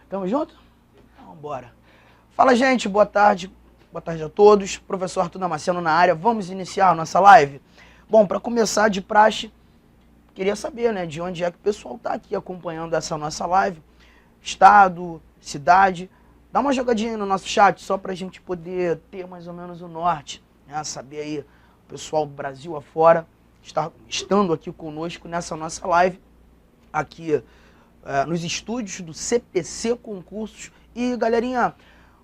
Tamo junto? Vamos embora. Fala, gente, boa tarde a todos. Professor Arthur Damasceno na área. Vamos iniciar a nossa live? Bom, para começar de praxe, queria saber, né, de onde é que o pessoal está aqui acompanhando essa nossa live. Estado, cidade. Dá uma jogadinha aí no nosso chat, só para a gente poder ter mais ou menos o norte, né, saber aí o pessoal do Brasil afora, estando aqui conosco nessa nossa live, aqui nos estúdios do CPC Concursos. E, galerinha,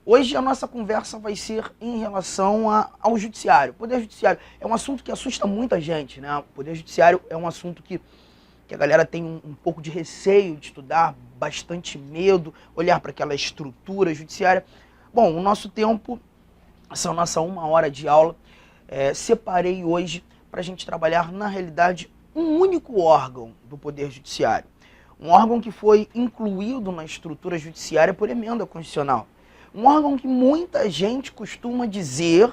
hoje a nossa conversa vai ser em relação ao judiciário. O Poder Judiciário é um assunto que assusta muita gente, né? O Poder Judiciário é um assunto que a galera tem um pouco de receio de estudar, bastante medo, olhar para aquela estrutura judiciária. Bom, o nosso tempo, essa nossa 1 hora de aula, separei hoje para a gente trabalhar, na realidade, um único órgão do Poder Judiciário. Um órgão que foi incluído na estrutura judiciária por emenda constitucional. Um órgão que muita gente costuma dizer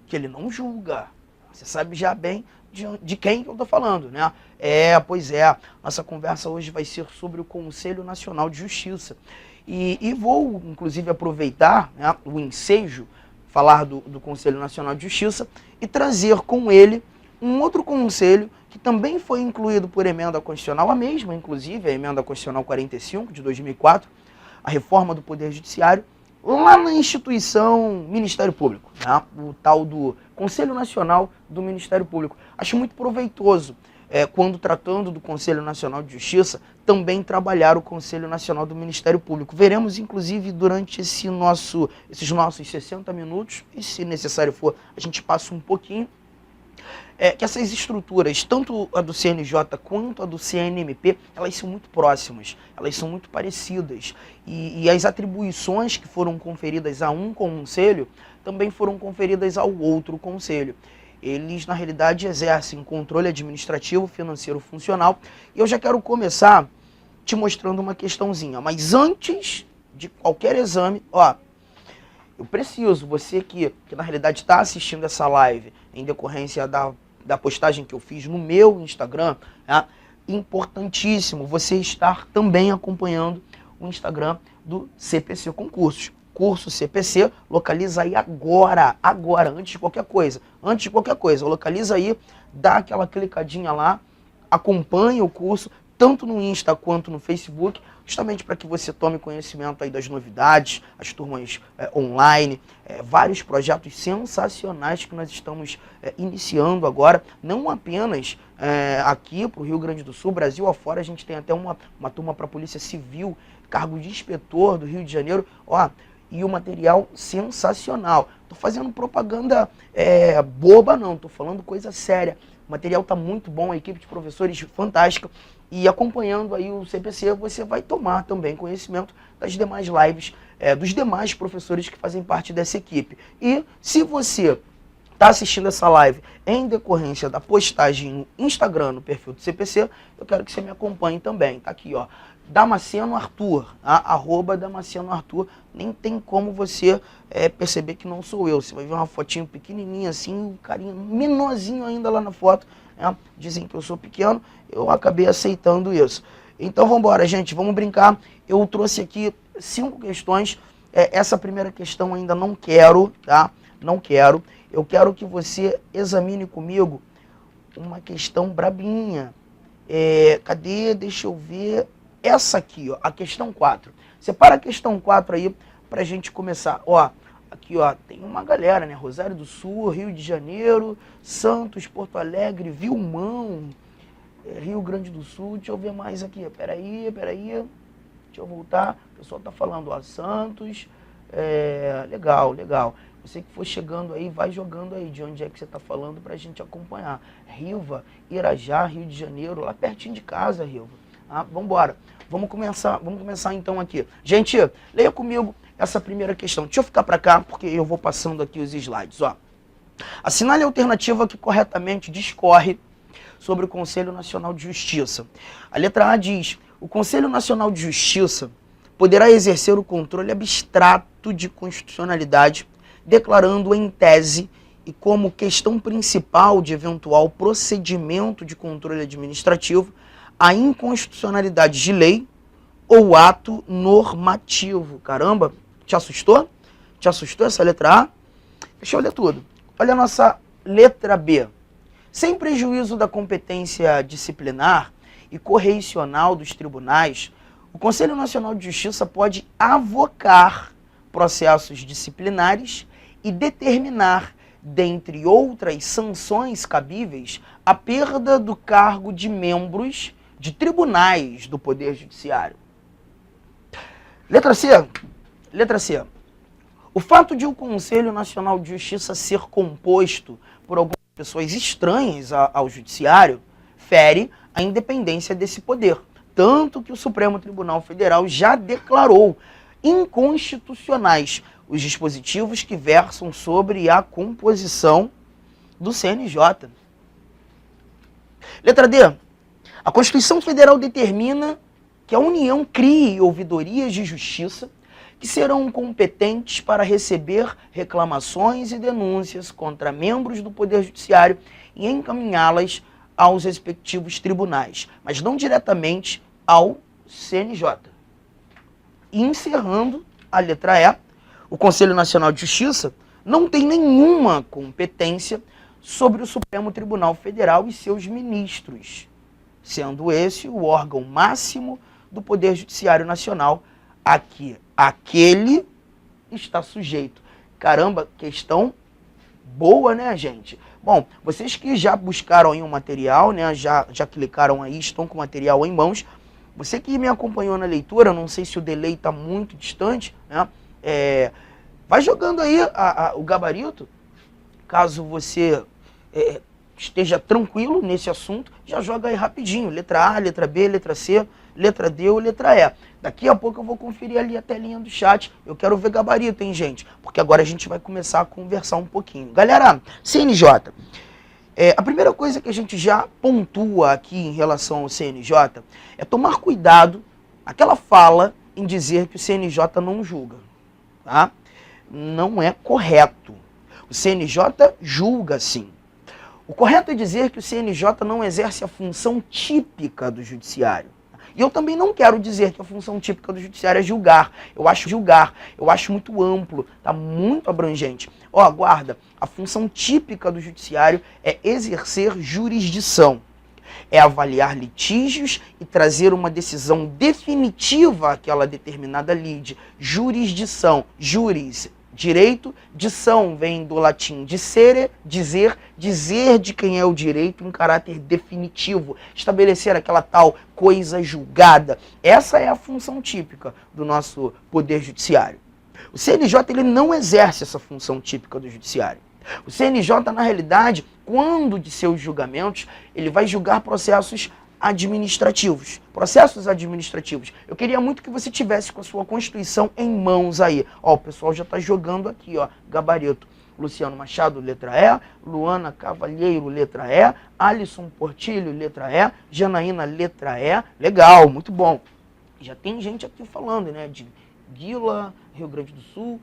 que ele não julga. Você sabe já bem de quem que eu estou falando, né? Pois é, nossa conversa hoje vai ser sobre o Conselho Nacional de Justiça. E vou, inclusive, aproveitar, né, o ensejo, falar do Conselho Nacional de Justiça e trazer com ele um outro conselho que também foi incluído por emenda constitucional, a mesma, inclusive, a emenda constitucional 45 de 2004, a reforma do Poder Judiciário, lá na instituição Ministério Público, né? O tal do Conselho Nacional do Ministério Público. Acho muito proveitoso, quando tratando do Conselho Nacional de Justiça, também trabalhar o Conselho Nacional do Ministério Público. Veremos, inclusive, durante esses nossos 60 minutos, e se necessário for, a gente passa um pouquinho, que essas estruturas, tanto a do CNJ quanto a do CNMP, elas são muito próximas, elas são muito parecidas. E as atribuições que foram conferidas a um conselho também foram conferidas ao outro conselho. Eles, na realidade, exercem controle administrativo, financeiro, funcional. E eu já quero começar te mostrando uma questãozinha. Mas antes de qualquer exame, eu preciso, você que na realidade está assistindo essa live em decorrência da postagem que eu fiz no meu Instagram, importantíssimo você estar também acompanhando o Instagram do CPC Concursos. Curso CPC, localiza aí agora, antes de qualquer coisa, localiza aí, dá aquela clicadinha lá, acompanha o curso, tanto no Insta quanto no Facebook, justamente para que você tome conhecimento aí das novidades, as turmas online, vários projetos sensacionais que nós estamos iniciando agora, não apenas aqui para o Rio Grande do Sul, Brasil afora, a gente tem até uma turma para a Polícia Civil, cargo de inspetor do Rio de Janeiro, e o material sensacional. Tô fazendo propaganda boba não, tô falando coisa séria. O material está muito bom, a equipe de professores fantástica. E acompanhando aí o CPC, você vai tomar também conhecimento das demais lives, dos demais professores que fazem parte dessa equipe. E se você está assistindo essa live em decorrência da postagem no Instagram, no perfil do CPC, eu quero que você me acompanhe também. Tá aqui, Damasceno Arthur, @ Damasceno Arthur. Nem tem como você perceber que não sou eu. Você vai ver uma fotinho pequenininha assim, um carinha menorzinho ainda lá na foto. Dizem que eu sou pequeno, eu acabei aceitando isso. Então vamos embora, gente, vamos brincar. Eu trouxe aqui 5 questões. Essa primeira questão ainda não quero, tá? Não quero. Eu quero que você examine comigo uma questão brabinha. Cadê? Deixa eu ver. Essa aqui, a questão 4. Separa a questão 4 aí pra gente começar. Aqui, tem uma galera, né? Rosário do Sul, Rio de Janeiro, Santos, Porto Alegre, Vilmão, Rio Grande do Sul. Deixa eu ver mais aqui. Peraí. Deixa eu voltar. O pessoal tá falando, Santos. Legal. Você que for chegando aí, vai jogando aí de onde é que você tá falando pra gente acompanhar. Riva, Irajá, Rio de Janeiro, lá pertinho de casa, Riva. Vamos embora. Vamos começar então aqui. Gente, leia comigo essa primeira questão. Deixa eu ficar para cá, porque eu vou passando aqui os slides. Assinale a alternativa que corretamente discorre sobre o Conselho Nacional de Justiça. A letra A diz: o Conselho Nacional de Justiça poderá exercer o controle abstrato de constitucionalidade, declarando em tese e como questão principal de eventual procedimento de controle administrativo a inconstitucionalidade de lei ou ato normativo. Caramba, te assustou? Te assustou essa letra A? Deixa eu ler tudo. Olha a nossa letra B. Sem prejuízo da competência disciplinar e correicional dos tribunais, o Conselho Nacional de Justiça pode avocar processos disciplinares e determinar, dentre outras sanções cabíveis, a perda do cargo de membros de tribunais do Poder Judiciário. Letra C. Letra C. O fato de o Conselho Nacional de Justiça ser composto por algumas pessoas estranhas ao Judiciário fere a independência desse poder. Tanto que o Supremo Tribunal Federal já declarou inconstitucionais os dispositivos que versam sobre a composição do CNJ. Letra D. A Constituição Federal determina que a União crie ouvidorias de justiça que serão competentes para receber reclamações e denúncias contra membros do Poder Judiciário e encaminhá-las aos respectivos tribunais, mas não diretamente ao CNJ. E encerrando a letra E, o Conselho Nacional de Justiça não tem nenhuma competência sobre o Supremo Tribunal Federal e seus ministros, sendo esse o órgão máximo do Poder Judiciário Nacional a que aquele está sujeito. Caramba, questão boa, né, gente? Bom, vocês que já buscaram aí um material, né, já clicaram aí, estão com o material em mãos, você que me acompanhou na leitura, não sei se o delay está muito distante, né, vai jogando aí o gabarito, caso você esteja tranquilo nesse assunto, já joga aí rapidinho, letra A, letra B, letra C, letra D ou letra E. Daqui a pouco eu vou conferir ali a telinha do chat, eu quero ver gabarito, hein, gente? Porque agora a gente vai começar a conversar um pouquinho. Galera, CNJ, a primeira coisa que a gente já pontua aqui em relação ao CNJ é tomar cuidado, aquela fala em dizer que o CNJ não julga, tá? Não é correto. O CNJ julga sim. O correto é dizer que o CNJ não exerce a função típica do judiciário. E eu também não quero dizer que a função típica do judiciário é julgar. Eu acho muito amplo, tá muito abrangente. Ó, guarda, a função típica do judiciário é exercer jurisdição. É avaliar litígios e trazer uma decisão definitiva àquela determinada lide. Jurisdição, juris, direito, dição vem do latim dicere, dizer, dizer de quem é o direito em caráter definitivo, estabelecer aquela tal coisa julgada. Essa é a função típica do nosso Poder Judiciário. O CNJ ele não exerce essa função típica do Judiciário. O CNJ, na realidade, quando de seus julgamentos, ele vai julgar processos administrativos. Processos administrativos. Eu queria muito que você tivesse com a sua Constituição em mãos aí. Ó, o pessoal já está jogando aqui, ó, gabarito. Luciano Machado, letra E. Luana Cavalheiro, letra E. Alisson Portilho, letra E. Janaína, letra E. Legal, muito bom. Já tem gente aqui falando, né, de Guila, Rio Grande do Sul,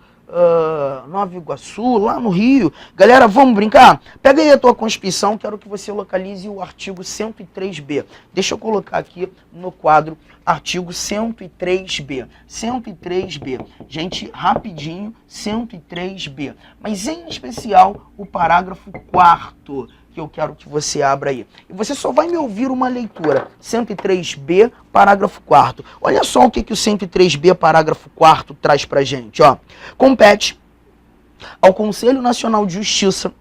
Nova Iguaçu, lá no Rio. Galera, vamos brincar? Pega aí a tua Constituição, quero que você localize o artigo 103B. Deixa eu colocar aqui no quadro artigo 103B. 103B. Gente, rapidinho, 103B. Mas em especial o parágrafo 4º, que eu quero que você abra aí. E você só vai me ouvir uma leitura. 103B, parágrafo 4º. Olha só o que o 103B, parágrafo 4º traz pra gente, ó. Compete ao Conselho Nacional de Justiça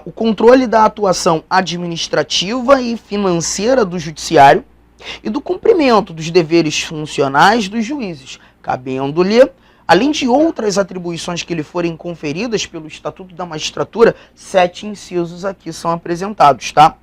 o controle da atuação administrativa e financeira do Judiciário e do cumprimento dos deveres funcionais dos juízes, cabendo-lhe, além de outras atribuições que lhe forem conferidas pelo Estatuto da Magistratura, 7 incisos aqui são apresentados, tá?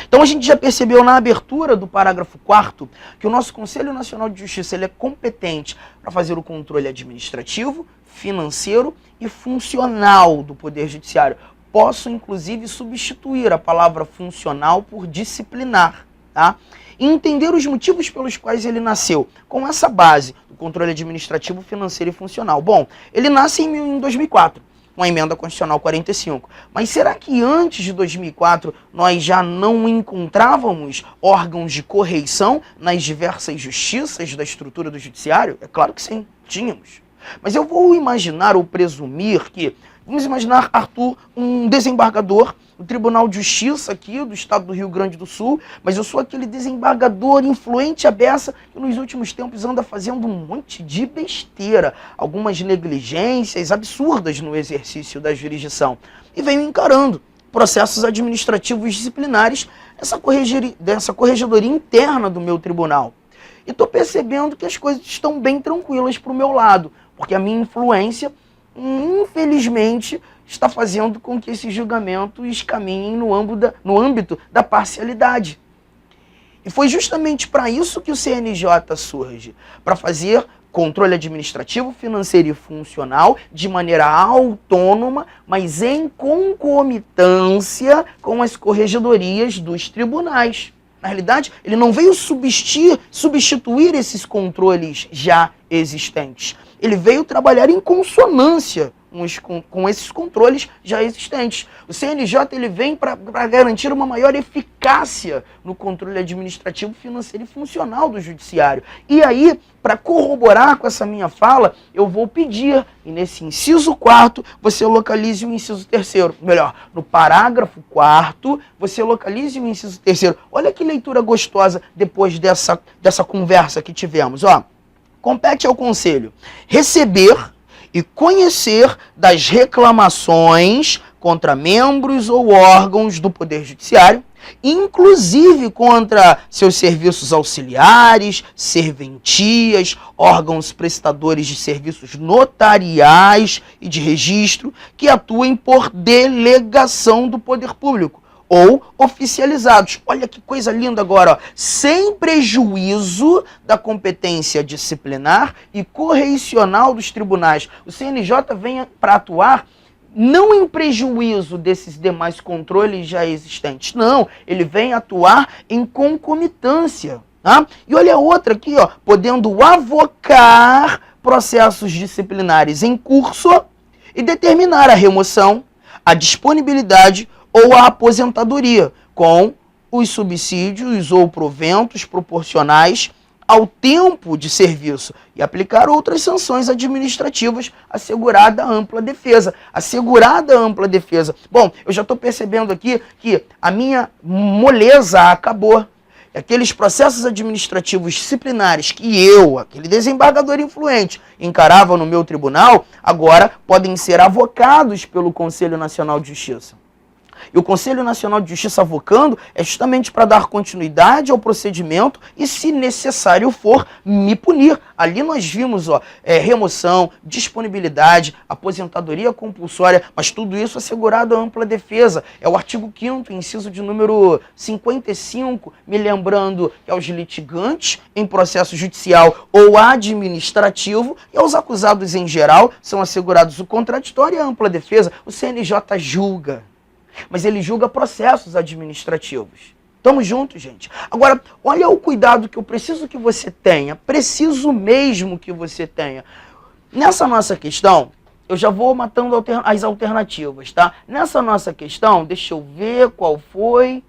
Então a gente já percebeu na abertura do parágrafo 4º que o nosso Conselho Nacional de Justiça ele é competente para fazer o controle administrativo, financeiro e funcional do Poder Judiciário. Posso, inclusive, substituir a palavra funcional por disciplinar, tá? E entender os motivos pelos quais ele nasceu, com essa base do controle administrativo, financeiro e funcional. Bom, ele nasce em 2004. com a Emenda Constitucional 45. Mas será que antes de 2004 nós já não encontrávamos órgãos de correição nas diversas justiças da estrutura do judiciário? É claro que sim, tínhamos. Mas eu vou imaginar ou presumir que, vamos imaginar, Arthur, um desembargador do Tribunal de Justiça aqui do estado do Rio Grande do Sul, mas eu sou aquele desembargador influente à beça que nos últimos tempos anda fazendo um monte de besteira, algumas negligências absurdas no exercício da jurisdição, e venho encarando processos administrativos disciplinares dessa corregedoria interna do meu tribunal. E estou percebendo que as coisas estão bem tranquilas para o meu lado, porque a minha influência, infelizmente, está fazendo com que esses julgamentos caminhem no âmbito da parcialidade. E foi justamente para isso que o CNJ surge, para fazer controle administrativo, financeiro e funcional de maneira autônoma, mas em concomitância com as corregedorias dos tribunais. Na realidade, ele não veio substituir esses controles já existentes. Ele veio trabalhar em consonância com esses controles já existentes. O CNJ ele vem para garantir uma maior eficácia no controle administrativo, financeiro e funcional do judiciário. E aí, para corroborar com essa minha fala, eu vou pedir, e nesse inciso 4º, você localize o inciso 3º. Melhor, no parágrafo 4º, você localize o inciso 3º. Olha que leitura gostosa depois dessa conversa que tivemos. Ó, compete ao Conselho receber e conhecer das reclamações contra membros ou órgãos do Poder Judiciário, inclusive contra seus serviços auxiliares, serventias, órgãos prestadores de serviços notariais e de registro, que atuem por delegação do Poder Público, ou oficializados. Olha que coisa linda agora, ó. Sem prejuízo da competência disciplinar e correicional dos tribunais. O CNJ vem para atuar não em prejuízo desses demais controles já existentes, não. Ele vem atuar em concomitância. Tá? E olha a outra aqui, ó, podendo avocar processos disciplinares em curso e determinar a remoção, a disponibilidade ou a aposentadoria, com os subsídios ou proventos proporcionais ao tempo de serviço e aplicar outras sanções administrativas, assegurada a ampla defesa. Assegurada a ampla defesa. Bom, eu já estou percebendo aqui que a minha moleza acabou. Aqueles processos administrativos disciplinares que eu, aquele desembargador influente, encarava no meu tribunal, agora podem ser avocados pelo Conselho Nacional de Justiça. E o Conselho Nacional de Justiça avocando é justamente para dar continuidade ao procedimento e, se necessário for, me punir. Ali nós vimos remoção, disponibilidade, aposentadoria compulsória, mas tudo isso assegurado a ampla defesa. É o artigo 5º, inciso de número 55, me lembrando que aos litigantes em processo judicial ou administrativo e aos acusados em geral são assegurados o contraditório e a ampla defesa. O CNJ julga. Mas ele julga processos administrativos. Tamo juntos, gente. Agora, olha o cuidado que eu preciso que você tenha. Preciso mesmo que você tenha. Nessa nossa questão, eu já vou matando as alternativas, tá? Nessa nossa questão, deixa eu ver qual foi.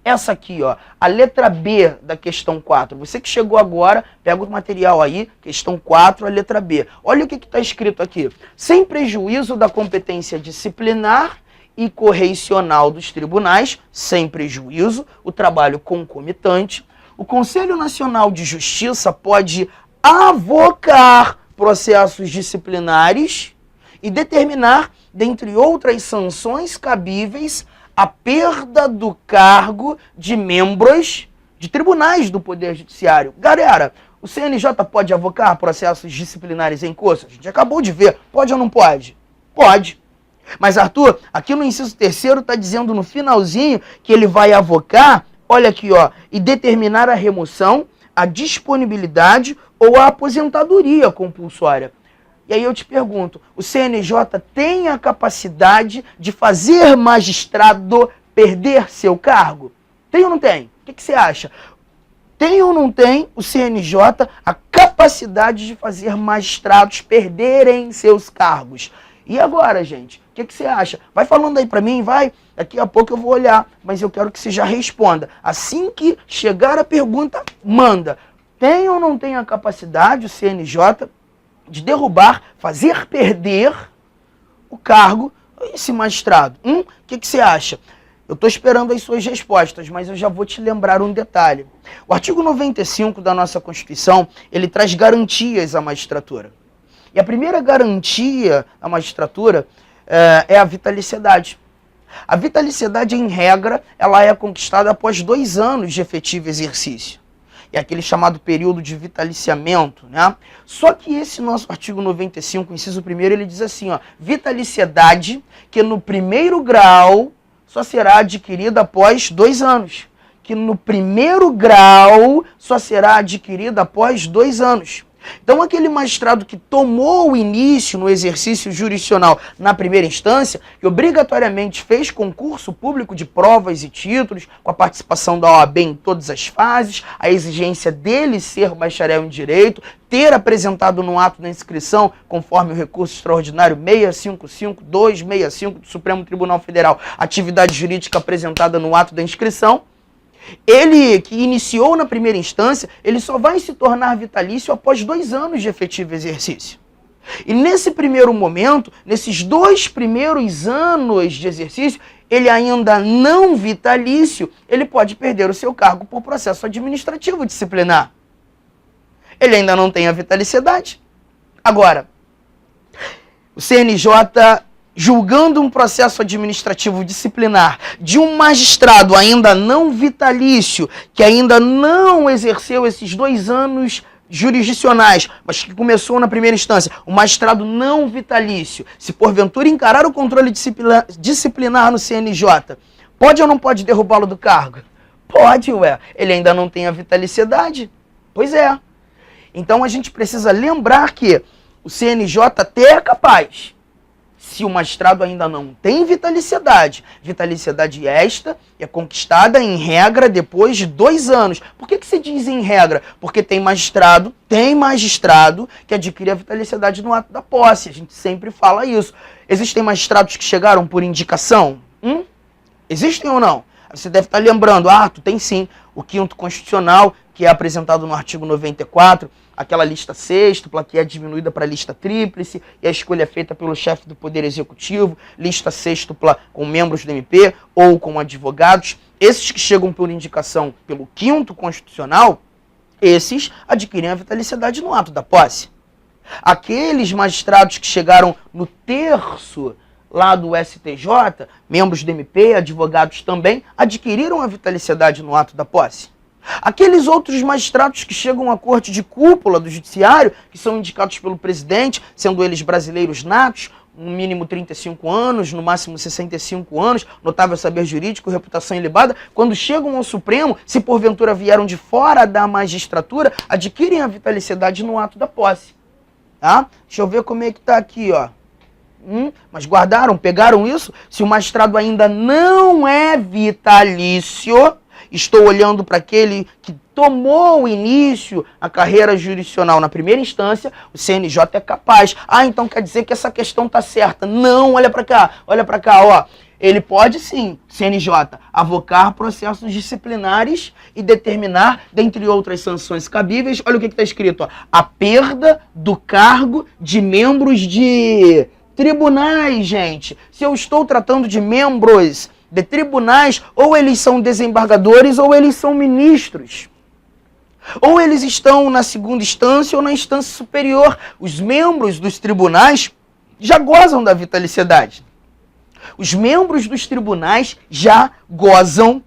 Essa aqui, ó, a letra B da questão 4. Você que chegou agora, pega o material aí, questão 4, a letra B. Olha o que está escrito aqui. Sem prejuízo da competência disciplinar e correicional dos tribunais, sem prejuízo, o trabalho concomitante, o Conselho Nacional de Justiça pode avocar processos disciplinares e determinar, dentre outras sanções cabíveis, a perda do cargo de membros de tribunais do Poder Judiciário. Galera, o CNJ pode avocar processos disciplinares em curso? A gente acabou de ver. Pode ou não pode? Pode. Mas, Arthur, aqui no inciso 3º está dizendo no finalzinho que ele vai avocar, olha aqui, ó, e determinar a remoção, a disponibilidade ou a aposentadoria compulsória. E aí eu te pergunto, o CNJ tem a capacidade de fazer magistrado perder seu cargo? Tem ou não tem? O que você acha? Tem ou não tem o CNJ a capacidade de fazer magistrados perderem seus cargos? E agora, gente, o que você acha? Vai falando aí para mim, vai. Daqui a pouco eu vou olhar, mas eu quero que você já responda. Assim que chegar a pergunta, manda. Tem ou não tem a capacidade, o CNJ, de derrubar, fazer perder o cargo esse magistrado? O que você acha? Eu estou esperando as suas respostas, mas eu já vou te lembrar um detalhe. O artigo 95 da nossa Constituição, ele traz garantias à magistratura. E a primeira garantia à magistratura é a vitaliciedade. A vitaliciedade, em regra, ela é conquistada após 2 anos de efetivo exercício. É aquele chamado período de vitaliciamento, né? Só que esse nosso artigo 95, inciso 1º, ele diz assim, ó, vitaliciedade que no primeiro grau só será adquirida após 2 anos. Que no primeiro grau só será adquirida após 2 anos. Então, aquele magistrado que tomou o início no exercício jurisdicional na primeira instância, que obrigatoriamente fez concurso público de provas e títulos, com a participação da OAB em todas as fases, a exigência dele ser bacharel em direito, ter apresentado no ato da inscrição, conforme o recurso extraordinário 655-265 do Supremo Tribunal Federal, atividade jurídica apresentada no ato da inscrição, ele que iniciou na primeira instância, ele só vai se tornar vitalício após 2 anos de efetivo exercício. E nesse primeiro momento, nesses 2 primeiros anos de exercício, ele ainda não vitalício, ele pode perder o seu cargo por processo administrativo disciplinar. Ele ainda não tem a vitaliciedade. Agora, o CNJ, julgando um processo administrativo disciplinar de um magistrado ainda não vitalício, que ainda não exerceu esses 2 anos jurisdicionais, mas que começou na primeira instância, o magistrado não vitalício, se porventura encarar o controle disciplinar no CNJ, pode ou não pode derrubá-lo do cargo? Pode, ué. Ele ainda não tem a vitaliciedade. Pois é. Então a gente precisa lembrar que o CNJ até é capaz, se o magistrado ainda não tem vitaliciedade esta é conquistada em regra depois de 2 anos. Por que se diz em regra? Porque tem magistrado que adquire a vitaliciedade no ato da posse. A gente sempre fala isso. Existem magistrados que chegaram por indicação? Existem ou não? Você deve estar lembrando, tu tem sim, o 5º Constitucional, que é apresentado no artigo 94, aquela lista sêxtupla, que é diminuída para lista tríplice, e a escolha é feita pelo chefe do Poder Executivo, lista sêxtupla com membros do MP ou com advogados. Esses que chegam por indicação pelo 5º Constitucional, esses adquirem a vitaliciedade no ato da posse. Aqueles magistrados que chegaram no 3º lá do STJ, membros do MP, advogados também, adquiriram a vitaliciedade no ato da posse. Aqueles outros magistrados que chegam à corte de cúpula do judiciário, que são indicados pelo presidente, sendo eles brasileiros natos, no mínimo 35 anos, no máximo 65 anos, notável saber jurídico, reputação ilibada, quando chegam ao Supremo, se porventura vieram de fora da magistratura, adquirem a vitaliciedade no ato da posse. Tá? Deixa eu ver como é que tá aqui, ó. Mas guardaram, pegaram isso? Se o magistrado ainda não é vitalício, estou olhando para aquele que tomou o início a carreira jurisdicional na primeira instância, o CNJ é capaz. Então quer dizer que essa questão está certa. Não, olha para cá, ó. Ele pode sim, CNJ, avocar processos disciplinares e determinar, dentre outras sanções cabíveis, olha o que está escrito, ó, a perda do cargo de membros de tribunais, gente. Se eu estou tratando de membros de tribunais, ou eles são desembargadores ou eles são ministros. Ou eles estão na segunda instância ou na instância superior. Os membros dos tribunais já gozam da vitaliciedade. Os membros dos tribunais já gozam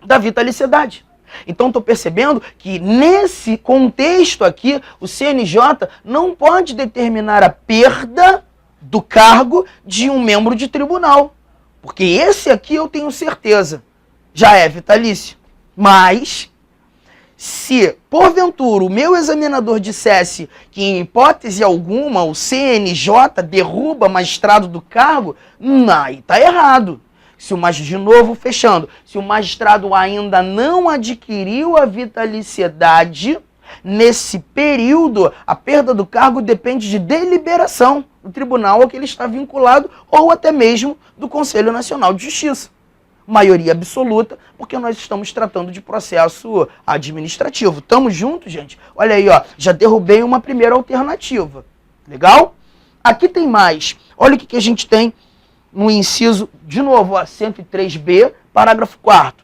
da vitaliciedade. Então estou percebendo que nesse contexto aqui, o CNJ não pode determinar a perda do cargo de um membro de tribunal. Porque esse aqui eu tenho certeza, já é vitalício. Mas, se porventura o meu examinador dissesse que em hipótese alguma o CNJ derruba magistrado do cargo, aí está errado. Se de novo fechando, se o magistrado ainda não adquiriu a vitaliciedade, nesse período a perda do cargo depende de deliberação. do tribunal ao que ele está vinculado ou até mesmo do Conselho Nacional de Justiça. Maioria absoluta, porque nós estamos tratando de processo administrativo. Tamo junto, gente? Olha aí, ó, já derrubei uma primeira alternativa. Legal? Aqui tem mais. Olha o que a gente tem no inciso, de novo, ó, 103b, parágrafo 4º.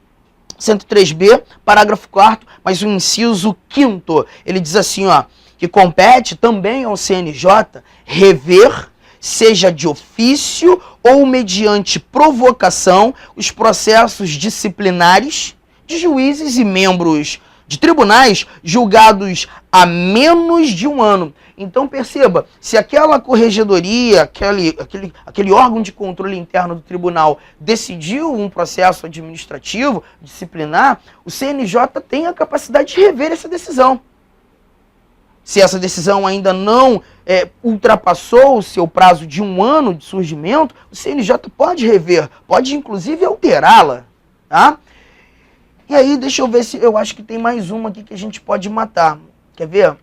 103b, parágrafo 4º, mas o inciso 5º, ele diz assim, ó, que compete também ao CNJ rever, seja de ofício ou mediante provocação, os processos disciplinares de juízes e membros de tribunais julgados há menos de um ano. Então perceba, se aquela corregedoria, aquele órgão de controle interno do tribunal decidiu um processo administrativo, disciplinar, o CNJ tem a capacidade de rever essa decisão. Se essa decisão ainda não ultrapassou o seu prazo de um ano de surgimento, o CNJ pode rever, pode inclusive alterá-la, tá? E aí, deixa eu ver se eu acho que tem mais uma aqui que a gente pode matar. Quer ver?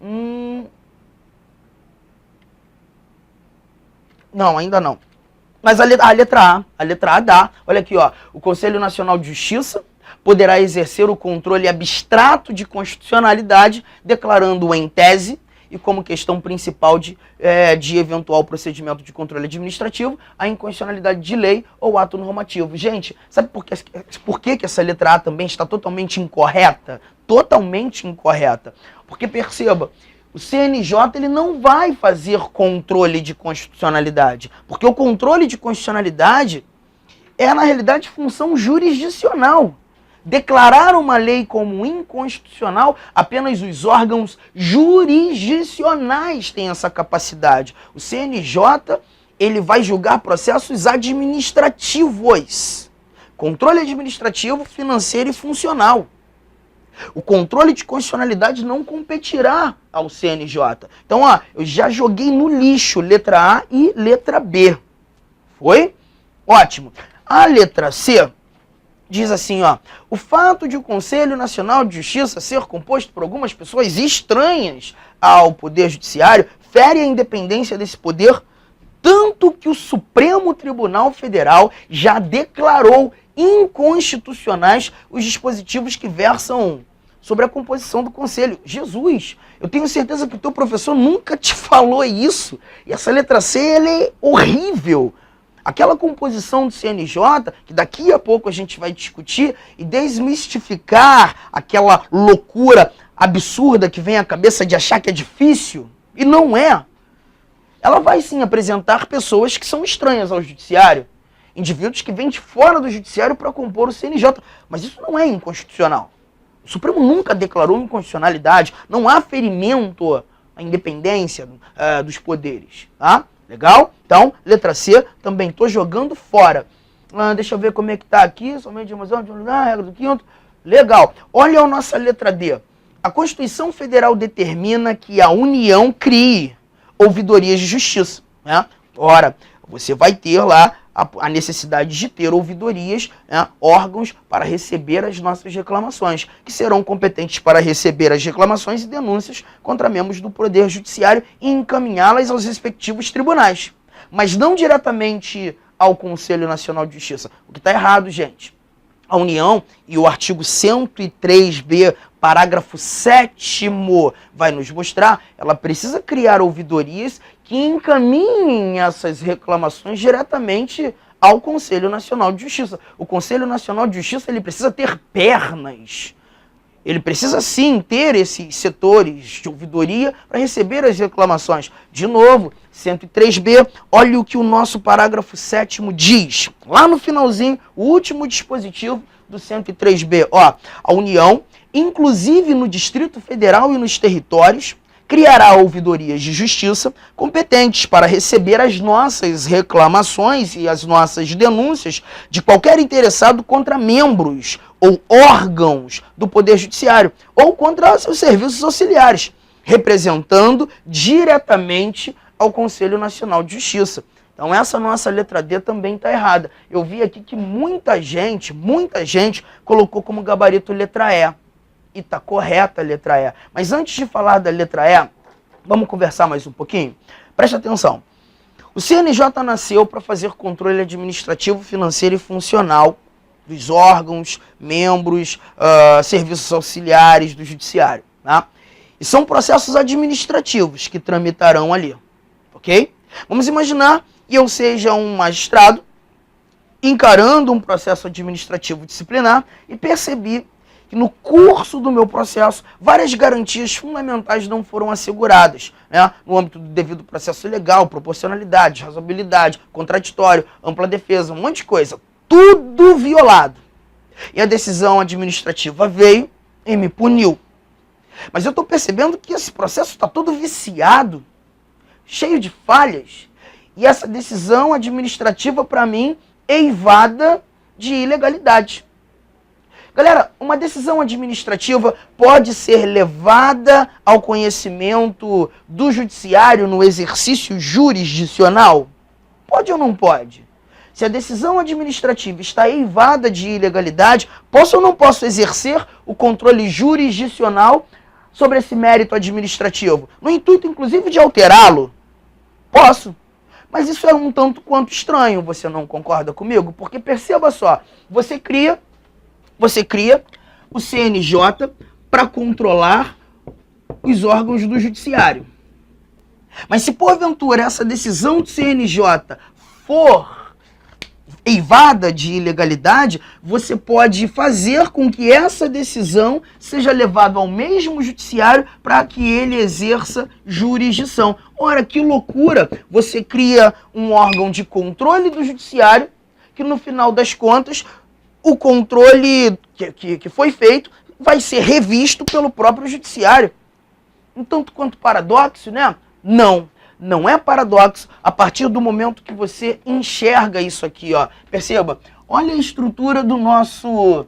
Não, ainda não. Mas a letra A dá. Olha aqui, ó. O Conselho Nacional de Justiça poderá exercer o controle abstrato de constitucionalidade, declarando em tese e como questão principal de eventual procedimento de controle administrativo a inconstitucionalidade de lei ou ato normativo. Gente, sabe por que essa letra A também está totalmente incorreta? Totalmente incorreta. Porque perceba, o CNJ ele não vai fazer controle de constitucionalidade, porque o controle de constitucionalidade é, na realidade, função jurisdicional. Declarar uma lei como inconstitucional, apenas os órgãos jurisdicionais têm essa capacidade. O CNJ, ele vai julgar processos administrativos. Controle administrativo, financeiro e funcional. O controle de constitucionalidade não competirá ao CNJ. Então, ó, eu já joguei no lixo letra A e letra B. Foi? Ótimo. A letra C diz assim, ó, o fato de o Conselho Nacional de Justiça ser composto por algumas pessoas estranhas ao Poder Judiciário fere a independência desse poder, tanto que o Supremo Tribunal Federal já declarou inconstitucionais os dispositivos que versam sobre a composição do Conselho. Jesus, eu tenho certeza que o teu professor nunca te falou isso. E essa letra C, ela é horrível. Aquela composição do CNJ, que daqui a pouco a gente vai discutir e desmistificar aquela loucura absurda que vem à cabeça de achar que é difícil, e não é. Ela vai sim apresentar pessoas que são estranhas ao judiciário, indivíduos que vêm de fora do judiciário para compor o CNJ, mas isso não é inconstitucional. O Supremo nunca declarou inconstitucionalidade, não há ferimento à independência dos poderes, tá? Legal? Então, letra C, também estou jogando fora. Deixa eu ver como é que está aqui. Somente de emoção, de um lugar, regra do quinto. Legal. Olha a nossa letra D. A Constituição Federal determina que a União crie ouvidorias de justiça, né? Ora, você vai ter lá a necessidade de ter ouvidorias, né, órgãos para receber as nossas reclamações, que serão competentes para receber as reclamações e denúncias contra membros do Poder Judiciário e encaminhá-las aos respectivos tribunais, mas não diretamente ao Conselho Nacional de Justiça. O que está errado, gente. A União, e o artigo 103b, parágrafo 7º, vai nos mostrar, ela precisa criar ouvidorias que encaminhem essas reclamações diretamente ao Conselho Nacional de Justiça. O Conselho Nacional de Justiça ele precisa ter pernas. Ele precisa sim ter esses setores de ouvidoria para receber as reclamações. De novo, 103b, olha o que o nosso parágrafo 7º diz. Lá no finalzinho, o último dispositivo do 103b. Ó, a União, inclusive no Distrito Federal e nos territórios, criará ouvidorias de justiça competentes para receber as nossas reclamações e as nossas denúncias de qualquer interessado contra membros ou órgãos do Poder Judiciário ou contra seus serviços auxiliares, representando diretamente ao Conselho Nacional de Justiça. Então essa nossa letra D também está errada. Eu vi aqui que muita gente colocou como gabarito letra E. E está correta a letra E. Mas antes de falar da letra E, vamos conversar mais um pouquinho? Preste atenção. O CNJ nasceu para fazer controle administrativo, financeiro e funcional dos órgãos, membros, serviços auxiliares do judiciário, tá? E são processos administrativos que tramitarão ali, ok? Vamos imaginar que eu seja um magistrado encarando um processo administrativo disciplinar e percebi que no curso do meu processo várias garantias fundamentais não foram asseguradas, né? No âmbito do devido processo legal, proporcionalidade, razoabilidade, contraditório, ampla defesa, um monte de coisa. Tudo violado. E a decisão administrativa veio e me puniu. Mas eu estou percebendo que esse processo está todo viciado, cheio de falhas. E essa decisão administrativa, para mim, é eivada de ilegalidade. Galera, uma decisão administrativa pode ser levada ao conhecimento do judiciário no exercício jurisdicional? Pode ou não pode? Se a decisão administrativa está eivada de ilegalidade, posso ou não posso exercer o controle jurisdicional sobre esse mérito administrativo? No intuito, inclusive, de alterá-lo? Posso. Mas isso é um tanto quanto estranho, você não concorda comigo? Porque perceba só, você cria o CNJ para controlar os órgãos do judiciário. Mas se porventura essa decisão do CNJ for eivada de ilegalidade, você pode fazer com que essa decisão seja levada ao mesmo judiciário para que ele exerça jurisdição. Ora, que loucura! Você cria um órgão de controle do judiciário que, no final das contas, o controle que foi feito vai ser revisto pelo próprio judiciário. Um tanto quanto paradoxo, né? Não é paradoxo a partir do momento que você enxerga isso aqui, ó. Perceba, olha a estrutura do nosso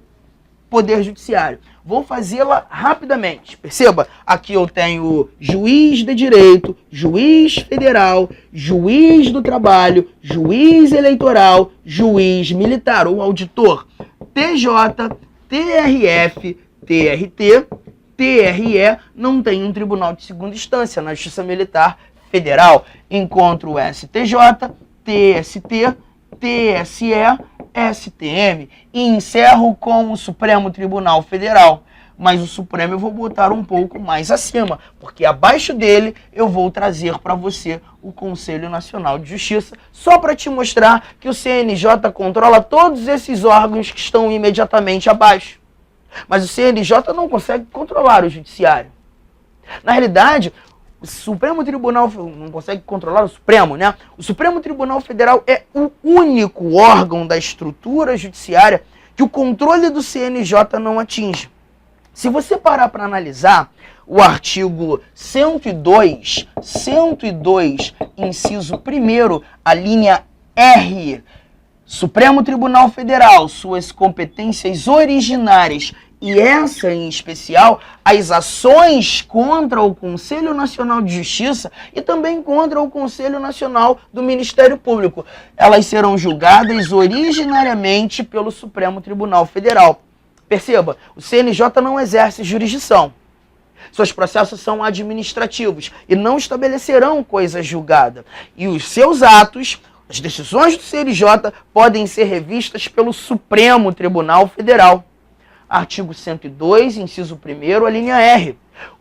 poder judiciário. Vou fazê-la rapidamente. Perceba, aqui eu tenho juiz de direito, juiz federal, juiz do trabalho, juiz eleitoral, juiz militar ou auditor, TJ, TRF, TRT, TRE, não tem um tribunal de segunda instância na Justiça Militar Federal. Encontro o STJ, TST, TSE, STM e encerro com o Supremo Tribunal Federal. Mas o Supremo eu vou botar um pouco mais acima, porque abaixo dele eu vou trazer para você o Conselho Nacional de Justiça, só para te mostrar que o CNJ controla todos esses órgãos que estão imediatamente abaixo. Mas o CNJ não consegue controlar o Judiciário. Na realidade, o Supremo Tribunal não consegue controlar o Supremo, né? O Supremo Tribunal Federal é o único órgão da estrutura judiciária que o controle do CNJ não atinge. Se você parar para analisar o artigo 102, inciso 1º, a linha R, Supremo Tribunal Federal, suas competências originárias, e essa em especial, as ações contra o Conselho Nacional de Justiça e também contra o Conselho Nacional do Ministério Público, elas serão julgadas originariamente pelo Supremo Tribunal Federal. Perceba, o CNJ não exerce jurisdição. Seus processos são administrativos e não estabelecerão coisa julgada. E os seus atos, as decisões do CNJ, podem ser revistas pelo Supremo Tribunal Federal. Artigo 102, inciso 1º, a linha R.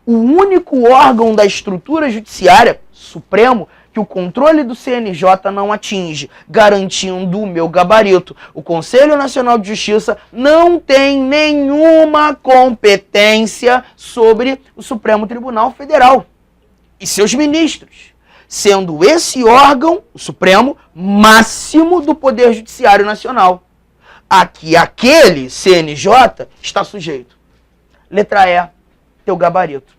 O único órgão da estrutura judiciária, Supremo, que o controle do CNJ não atinge, garantindo o meu gabarito. O Conselho Nacional de Justiça não tem nenhuma competência sobre o Supremo Tribunal Federal e seus ministros, sendo esse órgão, o Supremo, máximo do Poder Judiciário Nacional. Aqui, aquele CNJ está sujeito. Letra E, teu gabarito.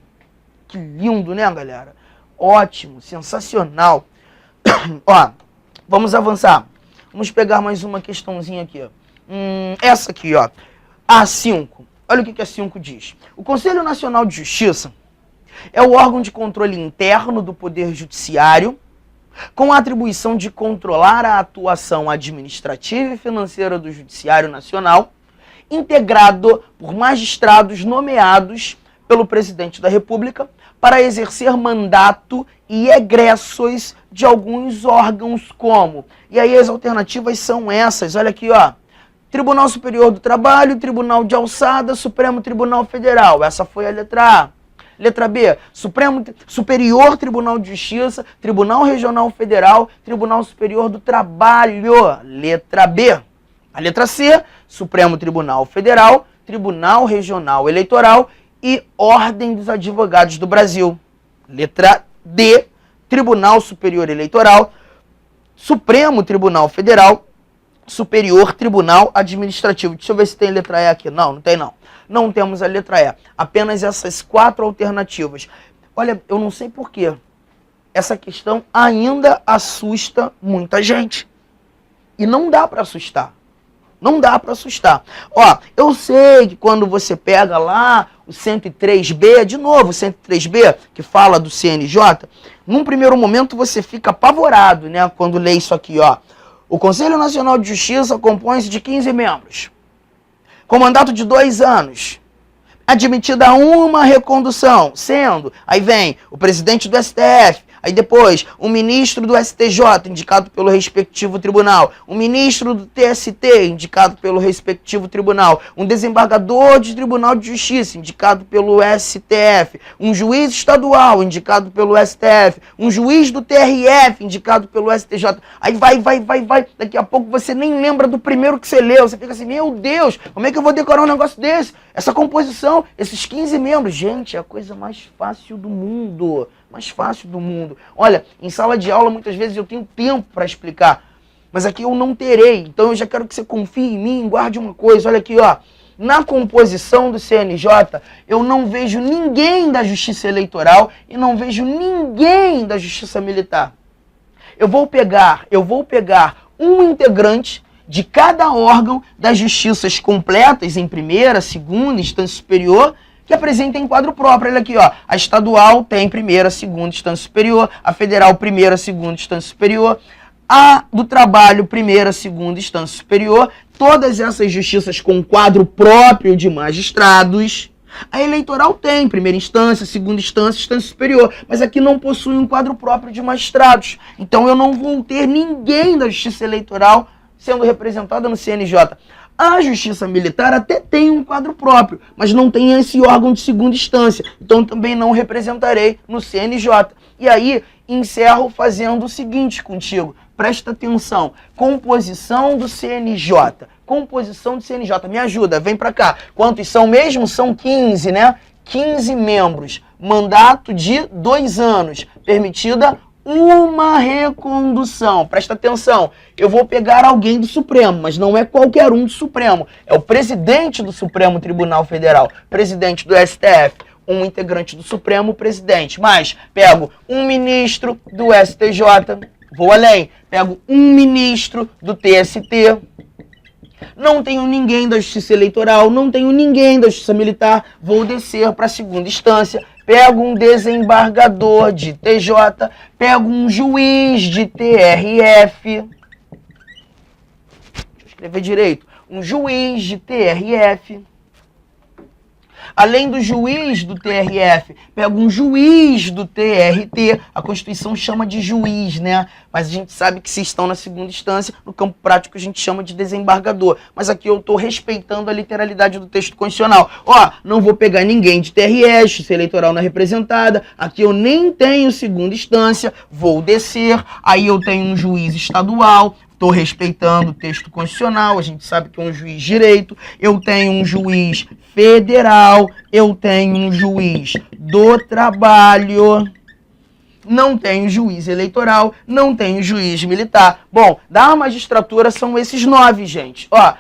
Que lindo, né, galera? Ótimo, sensacional. Ó, vamos avançar. Vamos pegar mais uma questãozinha aqui, ó. Essa aqui, ó. A5. Olha o que a 5 diz. O Conselho Nacional de Justiça é o órgão de controle interno do Poder Judiciário, com a atribuição de controlar a atuação administrativa e financeira do Judiciário Nacional, integrado por magistrados nomeados pelo Presidente da República para exercer mandato e egressos de alguns órgãos como. E aí as alternativas são essas, olha aqui, ó. Tribunal Superior do Trabalho, Tribunal de Alçada, Supremo Tribunal Federal. Essa foi a letra A. Letra B, Superior Tribunal de Justiça, Tribunal Regional Federal, Tribunal Superior do Trabalho. Letra B. A letra C, Supremo Tribunal Federal, Tribunal Regional Eleitoral e Ordem dos Advogados do Brasil. Letra D, Tribunal Superior Eleitoral, Supremo Tribunal Federal, Superior Tribunal Administrativo. Deixa eu ver se tem letra E aqui. Não, não tem não. Não temos a letra E. Apenas essas 4 alternativas. Olha, eu não sei porquê. Essa questão ainda assusta muita gente. E não dá para assustar. Não dá para assustar. Ó, eu sei que quando você pega lá o 103B, de novo, o 103B, que fala do CNJ, num primeiro momento você fica apavorado, né, quando lê isso aqui, ó. O Conselho Nacional de Justiça compõe-se de 15 membros, com mandato de 2 anos, admitida uma recondução, sendo, aí vem o presidente do STF, aí depois o ministro do STJ, indicado pelo respectivo tribunal, o ministro do TST, indicado pelo respectivo tribunal, um desembargador de Tribunal de Justiça, indicado pelo STF, um juiz estadual, indicado pelo STF, um juiz do TRF, indicado pelo STJ. Aí vai, daqui a pouco você nem lembra do primeiro que você leu, você fica assim, meu Deus, como é que eu vou decorar um negócio desse? Essa composição, esses 15 membros, gente, é a coisa mais fácil do mundo. Mais fácil do mundo. Olha, em sala de aula muitas vezes eu tenho tempo para explicar, mas aqui eu não terei. Então eu já quero que você confie em mim, guarde uma coisa. Olha aqui, ó. Na composição do CNJ, eu não vejo ninguém da Justiça Eleitoral e não vejo ninguém da Justiça Militar. Eu vou pegar um integrante de cada órgão das justiças completas em primeira, segunda, instância superior, que apresentem quadro próprio. Olha aqui, ó. A estadual tem primeira, segunda, instância superior. A federal, primeira, segunda, instância superior. A do trabalho, primeira, segunda, instância superior. Todas essas justiças com quadro próprio de magistrados. A eleitoral tem primeira instância, segunda instância, instância superior. Mas aqui não possui um quadro próprio de magistrados. Então eu não vou ter ninguém da justiça eleitoral sendo representada no CNJ. A Justiça Militar até tem um quadro próprio, mas não tem esse órgão de segunda instância. Então também não representarei no CNJ. E aí, encerro fazendo o seguinte contigo. Presta atenção. Composição do CNJ. Composição do CNJ. Me ajuda, vem pra cá. Quantos são mesmo? São 15, né? 15 membros. Mandato de 2 anos. Permitida uma recondução. Presta atenção, eu vou pegar alguém do Supremo, mas não é qualquer um do Supremo. É o presidente do Supremo Tribunal Federal, presidente do STF, um integrante do Supremo, presidente. Mas pego um ministro do STJ, vou além, pego um ministro do TST, não tenho ninguém da Justiça Eleitoral, não tenho ninguém da Justiça Militar, vou descer para a segunda instância, pego um desembargador de TJ, pego um juiz de TRF, deixa eu escrever direito, um juiz de TRF, além do juiz do TRF, pego um juiz do TRT, a Constituição chama de juiz, né? Mas a gente sabe que se estão na segunda instância, no campo prático a gente chama de desembargador. Mas aqui eu estou respeitando a literalidade do texto constitucional. Ó, não vou pegar ninguém de TRE, Justiça Eleitoral não é representada, aqui eu nem tenho segunda instância, vou descer, aí eu tenho um juiz estadual, estou respeitando o texto constitucional, a gente sabe que é um juiz de direito, eu tenho um juiz federal, eu tenho um juiz do trabalho, não tenho juiz eleitoral, não tenho juiz militar. Bom, da magistratura são esses 9, gente. Ó,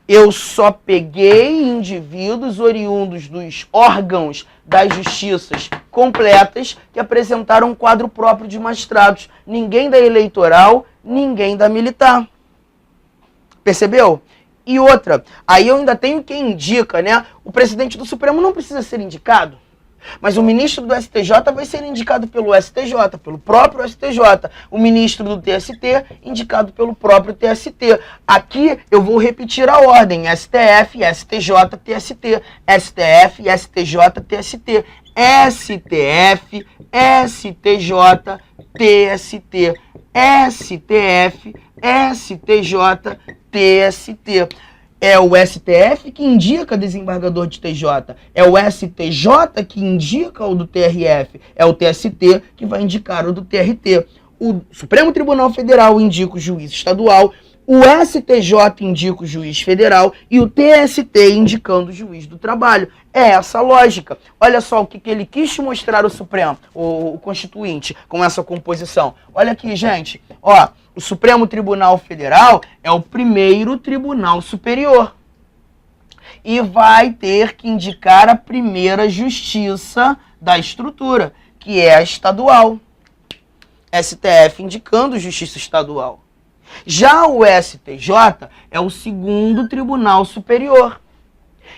eu só peguei indivíduos oriundos dos órgãos das justiças completas que apresentaram um quadro próprio de magistrados. Ninguém da eleitoral, ninguém da militar. Percebeu? E outra, aí eu ainda tenho quem indica, né? O presidente do Supremo não precisa ser indicado, mas o ministro do STJ vai ser indicado pelo STJ, pelo próprio STJ. O ministro do TST, indicado pelo próprio TST. Aqui eu vou repetir a ordem: STF, STJ, TST. STF, STJ, TST. STF, STJ, TST. STF, STJ, TST. É o STF que indica desembargador de TJ, é o STJ que indica o do TRF, é o TST que vai indicar o do TRT. O Supremo Tribunal Federal indica o juiz estadual, o STJ indica o juiz federal e o TST indicando o juiz do trabalho. É essa a lógica. Olha só o que ele quis mostrar o Supremo, o Constituinte, com essa composição. Olha aqui, gente. Ó, o Supremo Tribunal Federal é o primeiro tribunal superior. E vai ter que indicar a primeira justiça da estrutura, que é a estadual. STF indicando justiça estadual. Já o STJ é o segundo tribunal superior,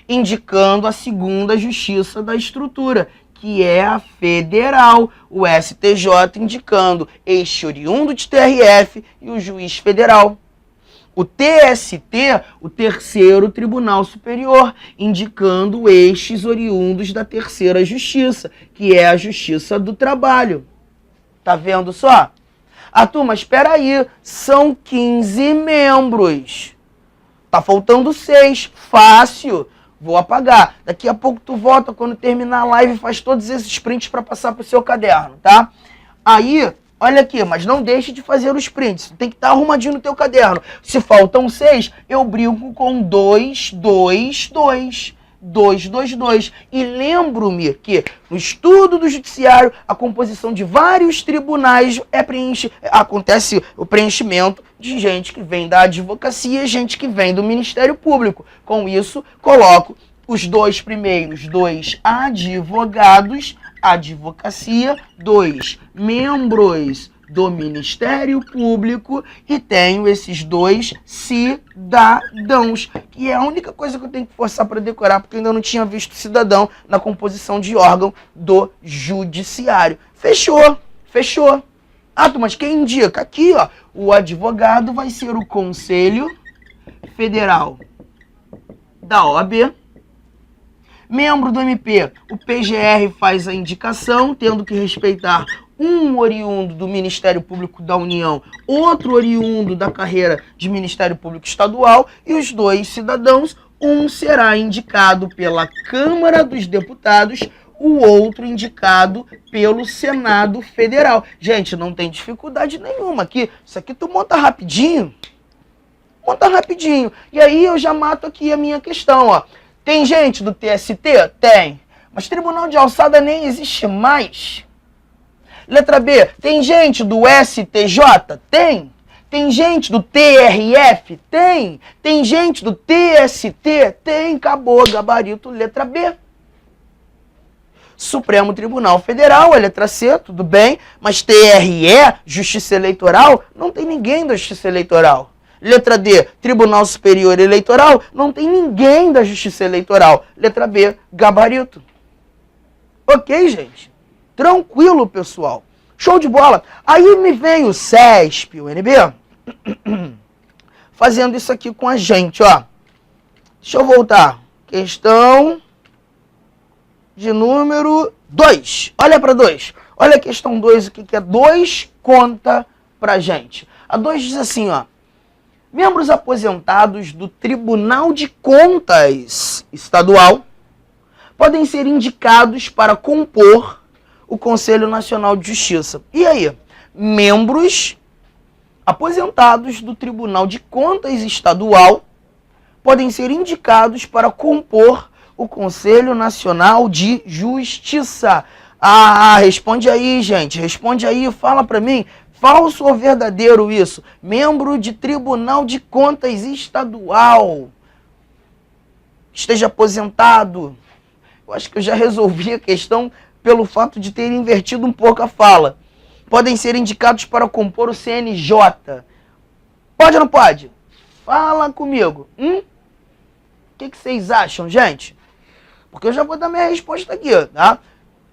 indicando a segunda justiça da estrutura, que é a federal. O STJ indicando este oriundo de TRF e o juiz federal. O TST, o terceiro tribunal superior, indicando estes oriundos da terceira justiça, que é a justiça do trabalho. Tá vendo só? Ah, turma, espera aí, são 15 membros. Tá faltando 6, fácil. Vou apagar. Daqui a pouco tu volta, quando terminar a live, faz todos esses prints para passar pro seu caderno, tá? Aí, olha aqui, mas não deixe de fazer os prints. Tem que estar arrumadinho no teu caderno. Se faltam 6, eu brinco com 2, 2, 2. 222. E lembro-me que no estudo do judiciário, a composição de vários tribunais acontece o preenchimento de gente que vem da advocacia, gente que vem do Ministério Público. Com isso, coloco os 2 primeiros, 2 advogados, advocacia, 2 membros do Ministério Público e tenho esses 2 cidadãos, que é a única coisa que eu tenho que forçar para decorar, porque eu ainda não tinha visto cidadão na composição de órgão do Judiciário. Fechou, fechou. Ah, mas quem indica? Aqui, ó, o advogado vai ser o Conselho Federal da OAB. Membro do MP, o PGR faz a indicação, tendo que respeitar um oriundo do Ministério Público da União, outro oriundo da carreira de Ministério Público Estadual, e os 2 cidadãos, um será indicado pela Câmara dos Deputados, o outro indicado pelo Senado Federal. Gente, não tem dificuldade nenhuma aqui. Isso aqui tu monta rapidinho. Monta rapidinho. E aí eu já mato aqui a minha questão, ó. Tem gente do TST? Tem. Mas Tribunal de Alçada nem existe mais. Letra B, tem gente do STJ? Tem. Tem gente do TRF? Tem. Tem gente do TST? Tem. Acabou, gabarito, letra B. Supremo Tribunal Federal, a letra C, tudo bem. Mas TRE, Justiça Eleitoral, não tem ninguém da Justiça Eleitoral. Letra D, Tribunal Superior Eleitoral, não tem ninguém da Justiça Eleitoral. Letra B, gabarito. Ok, gente? Tranquilo, pessoal. Show de bola. Aí me vem o CESP, o UNB, fazendo isso aqui com a gente, ó. Deixa eu voltar. Questão de número 2. Olha para 2. Olha a questão 2, o que é 2 conta pra gente. A 2 diz assim, ó. Membros aposentados do Tribunal de Contas Estadual podem ser indicados para compor o Conselho Nacional de Justiça. E aí? Membros aposentados do Tribunal de Contas Estadual podem ser indicados para compor o Conselho Nacional de Justiça. Ah, responde aí, gente. Responde aí, fala para mim. Falso ou verdadeiro isso? Membro de Tribunal de Contas Estadual. Esteja aposentado. Eu acho que eu já resolvi a questão pelo fato de ter invertido um pouco a fala. Podem ser indicados para compor o CNJ. Pode ou não pode? Fala comigo. O que vocês acham, gente? Porque eu já vou dar minha resposta aqui, tá?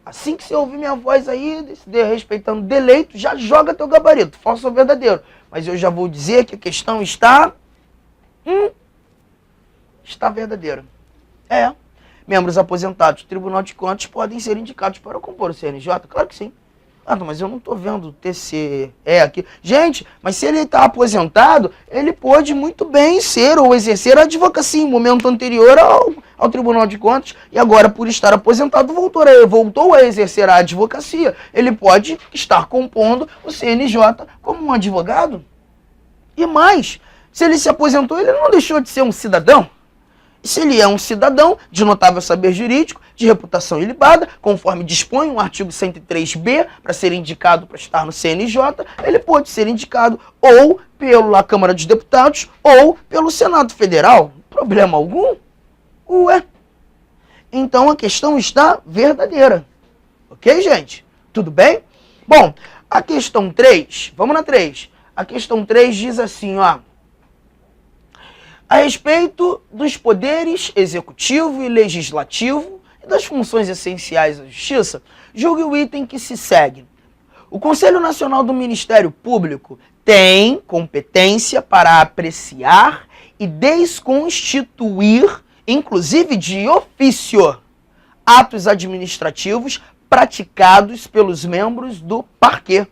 Assim que você ouvir minha voz aí, respeitando deleito, já joga teu gabarito, falso ou verdadeiro. Mas eu já vou dizer que a questão está... está verdadeira. É. membros aposentados do Tribunal de Contas podem ser indicados para compor o CNJ? Claro que sim. Ah, mas eu não estou vendo o TCE aqui. Gente, mas se ele está aposentado, ele pode muito bem ser ou exercer a advocacia em momento anterior ao Tribunal de Contas e agora, por estar aposentado, voltou a exercer a advocacia. Ele pode estar compondo o CNJ como um advogado. E mais, se ele se aposentou, ele não deixou de ser um cidadão. Se ele é um cidadão de notável saber jurídico, de reputação ilibada, conforme dispõe o artigo 103b, para ser indicado para estar no CNJ, ele pode ser indicado ou pela Câmara dos Deputados ou pelo Senado Federal. Problema algum? Ué. Então a questão está verdadeira. Ok, gente? Tudo bem? Bom, a questão 3, vamos na 3. A questão 3 diz assim, ó. A respeito dos poderes executivo e legislativo e das funções essenciais da Justiça, julgue o item que se segue. O Conselho Nacional do Ministério Público tem competência para apreciar e desconstituir, inclusive de ofício, atos administrativos praticados pelos membros do parquê,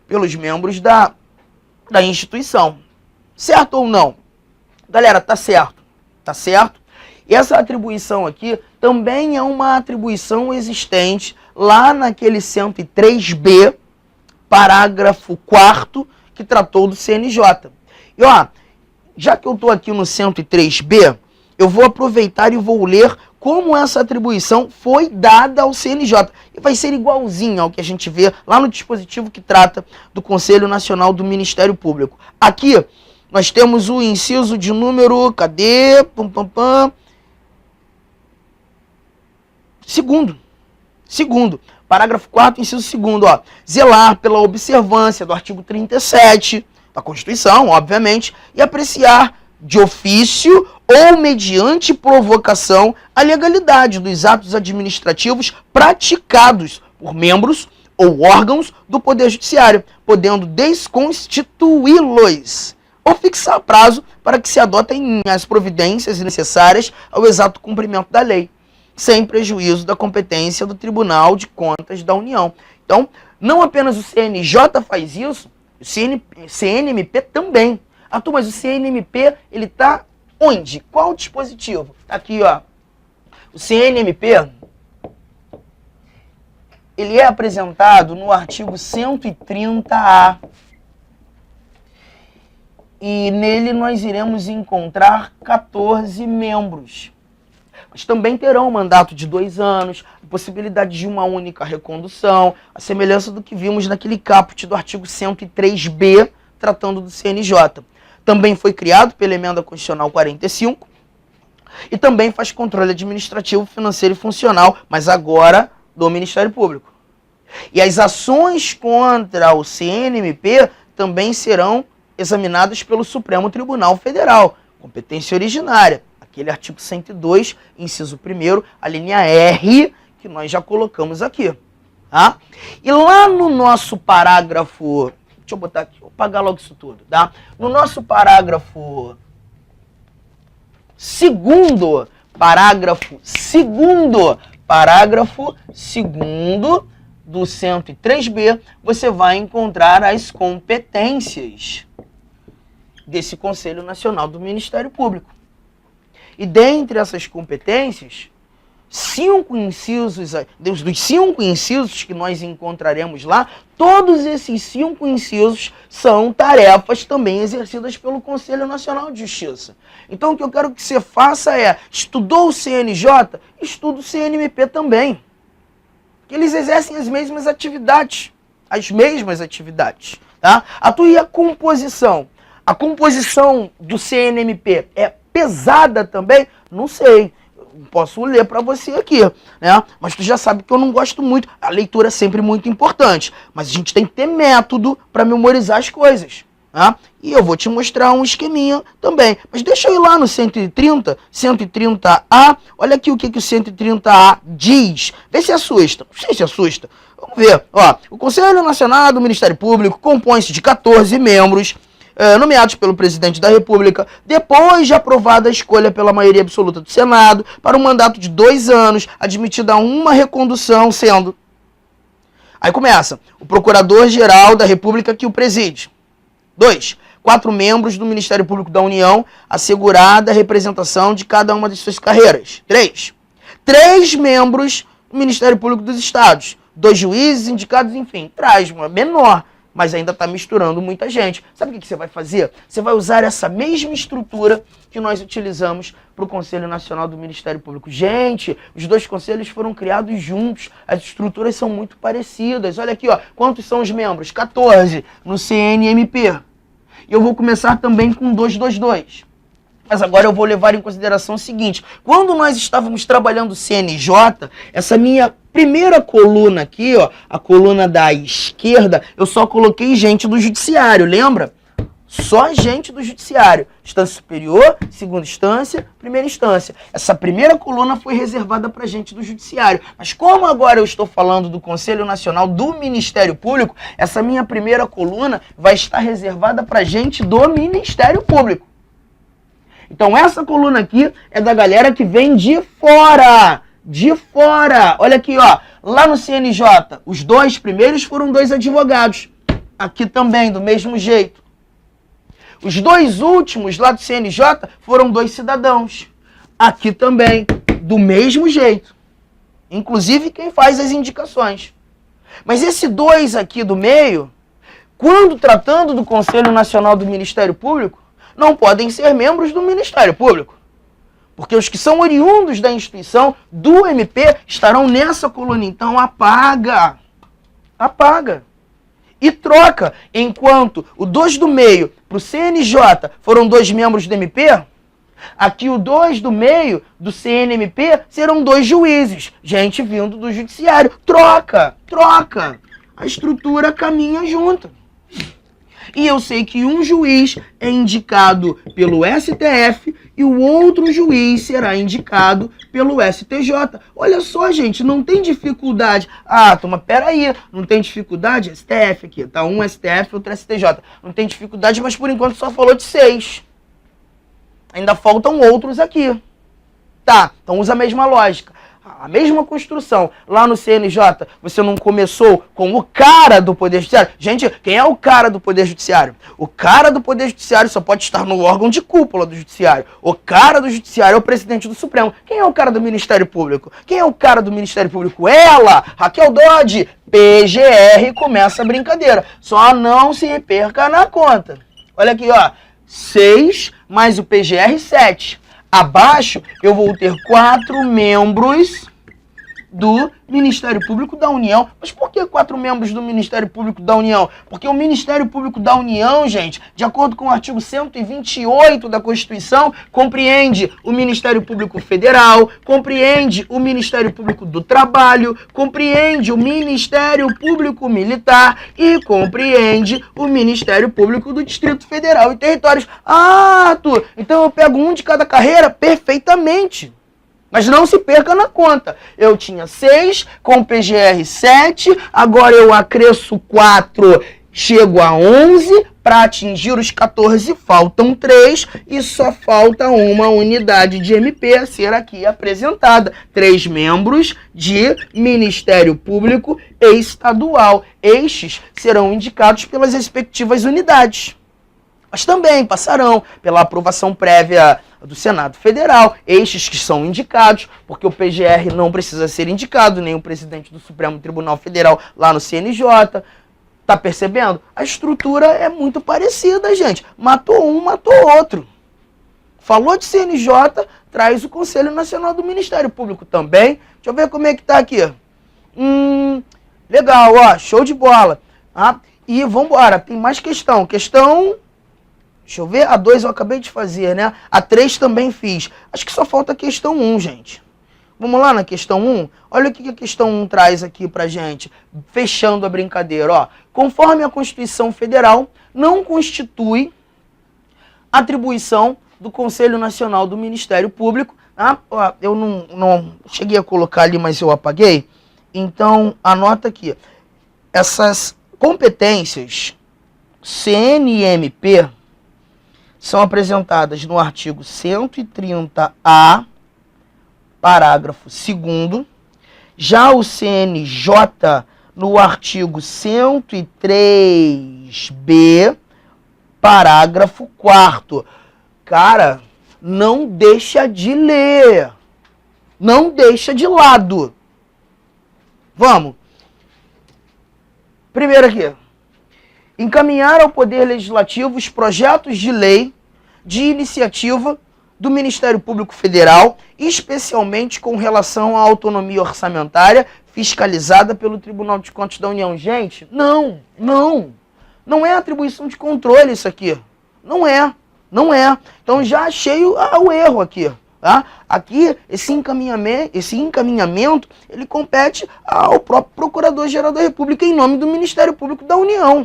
pelos membros da instituição. Certo ou não? Galera, tá certo, tá certo? E essa atribuição aqui também é uma atribuição existente lá naquele 103b, parágrafo 4º, que tratou do CNJ. E ó, já que eu tô aqui no 103b, eu vou aproveitar e vou ler como essa atribuição foi dada ao CNJ. E vai ser igualzinho ao que a gente vê lá no dispositivo que trata do Conselho Nacional do Ministério Público. Aqui nós temos o inciso de número, cadê? Segundo, parágrafo 4º, inciso 2º, ó. Zelar pela observância do artigo 37 da Constituição, obviamente, e apreciar de ofício ou mediante provocação a legalidade dos atos administrativos praticados por membros ou órgãos do Poder Judiciário, podendo desconstituí-los ou fixar prazo para que se adotem as providências necessárias ao exato cumprimento da lei, sem prejuízo da competência do Tribunal de Contas da União. Então, não apenas o CNJ faz isso, o CNMP também. Ah, mas o CNMP, ele está onde? Qual dispositivo? Tá aqui, ó. O CNMP, ele é apresentado no artigo 130A. E nele nós iremos encontrar 14 membros. Mas também terão um mandato de 2 anos, a possibilidade de uma única recondução, a semelhança do que vimos naquele caput do artigo 103b, tratando do CNJ. Também foi criado pela Emenda Constitucional 45 e também faz controle administrativo, financeiro e funcional, mas agora do Ministério Público. E as ações contra o CNMP também serão examinadas pelo Supremo Tribunal Federal, competência originária, aquele artigo 102, inciso 1º, a linha R, que nós já colocamos aqui. Tá? E lá no nosso parágrafo, deixa eu botar aqui, vou apagar logo isso tudo, tá? No nosso parágrafo 2º, parágrafo 2º do 103b, você vai encontrar as competências desse Conselho Nacional do Ministério Público. E dentre essas competências, dos 5 incisos que nós encontraremos lá, todos esses 5 incisos são tarefas também exercidas pelo Conselho Nacional de Justiça. Então o que eu quero que você faça é, estudou o CNJ, estuda o CNMP também. Que eles exercem as mesmas atividades. Tá? E a composição? A composição do CNMP é pesada também? Não sei. Posso ler para você aqui, né? Mas tu já sabe que eu não gosto muito. A leitura é sempre muito importante. Mas a gente tem que ter método para memorizar as coisas. Tá? E eu vou te mostrar um esqueminha também. Mas deixa eu ir lá no 130A. Olha aqui o que o 130A diz. Vê se assusta. Não sei se assusta. Vamos ver. Ó, o Conselho Nacional do Ministério Público compõe-se de 14 membros, nomeados pelo presidente da República, depois de aprovada a escolha pela maioria absoluta do Senado, para um mandato de 2 anos, admitida uma recondução, sendo... Aí começa, o Procurador-Geral da República que o preside. 2. 4 membros do Ministério Público da União, assegurada a representação de cada uma de suas carreiras. 3. 3 membros do Ministério Público dos Estados. 2 juízes, indicados, enfim. Traz uma menor, mas ainda está misturando muita gente. Sabe o que você vai fazer? Você vai usar essa mesma estrutura que nós utilizamos para o Conselho Nacional do Ministério Público. Gente, os 2 conselhos foram criados juntos. As estruturas são muito parecidas. Olha aqui, ó, quantos são os membros? 14 no CNMP. E eu vou começar também com 222. Mas agora eu vou levar em consideração o seguinte. Quando nós estávamos trabalhando o CNJ, essa minha primeira coluna aqui, ó, a coluna da esquerda, eu só coloquei gente do judiciário, lembra? Só gente do judiciário. Instância superior, segunda instância, primeira instância. Essa primeira coluna foi reservada para gente do judiciário. Mas como agora eu estou falando do Conselho Nacional do Ministério Público, essa minha primeira coluna vai estar reservada para gente do Ministério Público. Então essa coluna aqui é da galera que vem de fora. De fora. Olha aqui, ó. Lá no CNJ, os 2 primeiros foram 2 advogados. Aqui também, do mesmo jeito. Os 2 últimos lá do CNJ foram 2 cidadãos. Aqui também, do mesmo jeito. Inclusive quem faz as indicações. Mas esse 2 aqui do meio, quando tratando do Conselho Nacional do Ministério Público, não podem ser membros do Ministério Público. Porque os que são oriundos da instituição do MP estarão nessa coluna. Então apaga. Apaga. E troca. Enquanto o 2 do meio para o CNJ foram 2 membros do MP, aqui o 2 do meio do CNMP serão 2 juízes. Gente vindo do judiciário. Troca. Troca. A estrutura caminha junto. E eu sei que um juiz é indicado pelo STF e o outro juiz será indicado pelo STJ. Olha só, gente, não tem dificuldade. Ah, mas peraí, não tem dificuldade? STF aqui, tá? Um STF, outro STJ. Não tem dificuldade, mas por enquanto só falou de 6. Ainda faltam outros aqui. Tá, então usa a mesma lógica. A mesma construção. Lá no CNJ, você não começou com o cara do Poder Judiciário? Gente, quem é o cara do Poder Judiciário? O cara do Poder Judiciário só pode estar no órgão de cúpula do Judiciário. O cara do Judiciário é o presidente do Supremo. Quem é o cara do Ministério Público? Quem é o cara do Ministério Público? Ela, Raquel Dodge, PGR, começa a brincadeira. Só não se perca na conta. Olha aqui, ó. 6 mais o PGR, 7. Abaixo, eu vou ter 4 membros do Ministério Público da União. Mas por que 4 membros do Ministério Público da União? Porque o Ministério Público da União, gente, de acordo com o artigo 128 da Constituição, compreende o Ministério Público Federal, compreende o Ministério Público do Trabalho, compreende o Ministério Público Militar e compreende o Ministério Público do Distrito Federal e Territórios. Ah, Arthur, então eu pego um de cada carreira? Perfeitamente. Mas não se perca na conta. Eu tinha 6, com o PGR 7, agora eu acresço 4, chego a 11, para atingir os 14 faltam 3 e só falta uma unidade de MP a ser aqui apresentada. 3 membros de Ministério Público Estadual. Estes serão indicados pelas respectivas unidades. Mas também passarão pela aprovação prévia do Senado Federal, estes que são indicados, porque o PGR não precisa ser indicado, nem o presidente do Supremo Tribunal Federal lá no CNJ. Tá percebendo? A estrutura é muito parecida, gente. Matou um, matou outro. Falou de CNJ, traz o Conselho Nacional do Ministério Público também. Deixa eu ver como é que tá aqui. Legal, ó, show de bola. E vambora, tem mais questão. Deixa eu ver, a 2 eu acabei de fazer, né? A 3 também fiz. Acho que só falta a questão 1, gente. Vamos lá na questão 1? Olha o que a questão 1 traz aqui pra gente. Fechando a brincadeira, ó. Conforme a Constituição Federal, não constitui atribuição do Conselho Nacional do Ministério Público. Eu não cheguei a colocar ali, mas eu apaguei. Então, anota aqui. Essas competências CNMP são apresentadas no artigo 130-A, parágrafo 2º. Já o CNJ, no artigo 103-B, parágrafo 4º. Cara, não deixa de ler. Não deixa de lado. Vamos. Primeiro aqui. Encaminhar ao Poder Legislativo os projetos de lei de iniciativa do Ministério Público Federal, especialmente com relação à autonomia orçamentária fiscalizada pelo Tribunal de Contas da União. Gente, não é atribuição de controle isso aqui. Não é. Então já achei o erro aqui. Tá? Aqui, esse encaminhamento, ele compete ao próprio Procurador-Geral da República em nome do Ministério Público da União.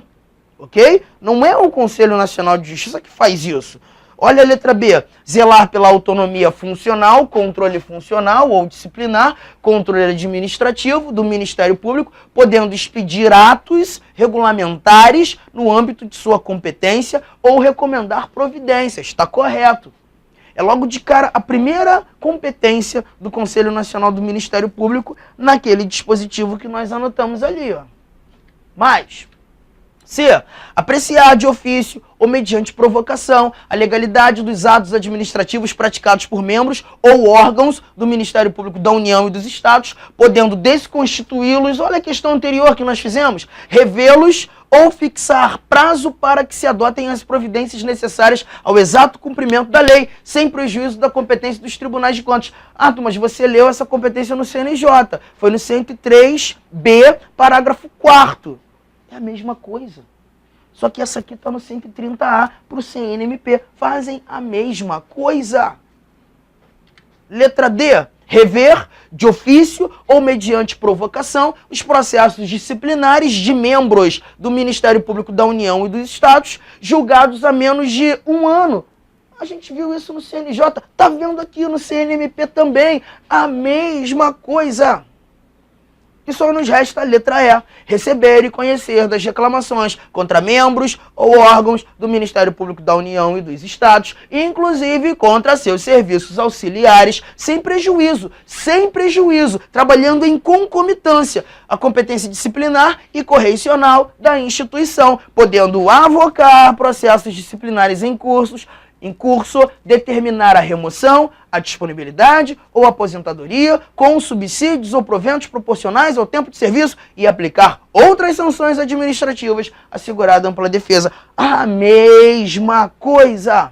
Ok? Não é o Conselho Nacional de Justiça que faz isso. Olha a letra B. Zelar pela autonomia funcional, controle funcional ou disciplinar, controle administrativo do Ministério Público, podendo expedir atos regulamentares no âmbito de sua competência ou recomendar providências. Está correto. É logo de cara a primeira competência do Conselho Nacional do Ministério Público naquele dispositivo que nós anotamos ali. Ó. Mas... C. Apreciar de ofício ou mediante provocação a legalidade dos atos administrativos praticados por membros ou órgãos do Ministério Público da União e dos Estados, podendo desconstituí-los, olha a questão anterior que nós fizemos, revê-los ou fixar prazo para que se adotem as providências necessárias ao exato cumprimento da lei, sem prejuízo da competência dos tribunais de contas. Ah, mas você leu essa competência no CNJ, foi no 103B, parágrafo 4º. É a mesma coisa. Só que essa aqui está no 130A para o CNMP. Fazem a mesma coisa. Letra D. Rever, de ofício ou mediante provocação, os processos disciplinares de membros do Ministério Público da União e dos Estados, julgados há menos de 1 ano. A gente viu isso no CNJ. Está vendo aqui no CNMP também. A mesma coisa. E só nos resta a letra E, receber e conhecer das reclamações contra membros ou órgãos do Ministério Público da União e dos Estados, inclusive contra seus serviços auxiliares, sem prejuízo, trabalhando em concomitância a competência disciplinar e correicional da instituição, podendo avocar processos disciplinares em curso, determinar a remoção, a disponibilidade ou aposentadoria com subsídios ou proventos proporcionais ao tempo de serviço e aplicar outras sanções administrativas assegurada ampla defesa. A mesma coisa.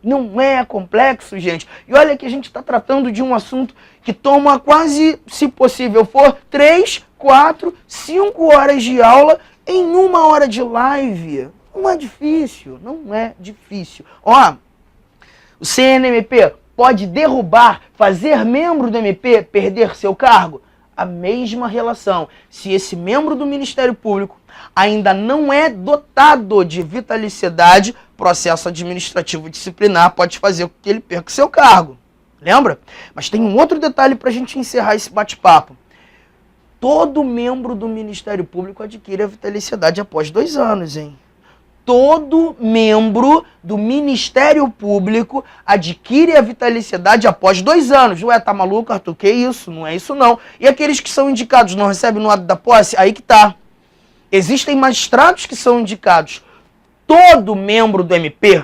Não é complexo, gente. E olha que a gente está tratando de um assunto que toma quase, se possível for, 3, 4, 5 horas de aula em 1 hora de live. Não é difícil, não é difícil. Ó, o CNMP pode derrubar, fazer membro do MP perder seu cargo? A mesma relação. Se esse membro do Ministério Público ainda não é dotado de vitaliciedade, processo administrativo disciplinar pode fazer com que ele perca seu cargo. Lembra? Mas tem um outro detalhe para a gente encerrar esse bate-papo. Todo membro do Ministério Público adquire a vitaliciedade após 2 anos, hein? Todo membro do Ministério Público adquire a vitaliciedade após 2 anos. Ué, tá maluco, Arthur? Que isso? Não é isso, não. E aqueles que são indicados não recebem no ato da posse? Aí que tá. Existem magistrados que são indicados. Todo membro do MP,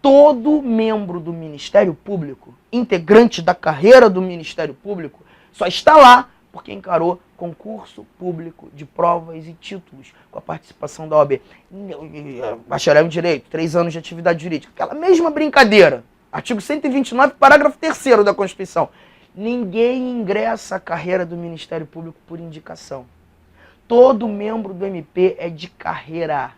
todo membro do Ministério Público, integrante da carreira do Ministério Público, só está lá porque encarou concurso público de provas e títulos com a participação da OAB. Bacharel em Direito, 3 anos de atividade jurídica. Aquela mesma brincadeira. Artigo 129, parágrafo 3º da Constituição. Ninguém ingressa a carreira do Ministério Público por indicação. Todo membro do MP é de carreira.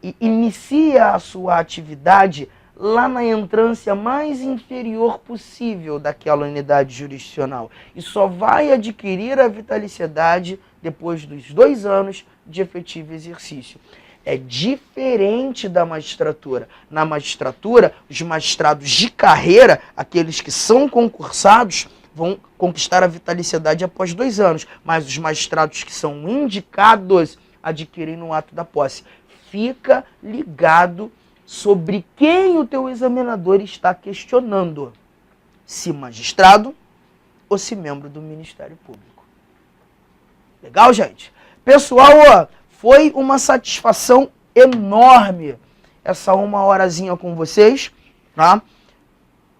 E inicia a sua atividade lá na entrância mais inferior possível daquela unidade jurisdicional. E só vai adquirir a vitaliciedade depois dos 2 anos de efetivo exercício. É diferente da magistratura. Na magistratura, os magistrados de carreira, aqueles que são concursados, vão conquistar a vitaliciedade após 2 anos. Mas os magistrados que são indicados adquirem no ato da posse. Fica ligado sobre quem o teu examinador está questionando, se magistrado ou se membro do Ministério Público. Legal, gente? Pessoal, ó, foi uma satisfação enorme essa 1 horazinha com vocês, tá?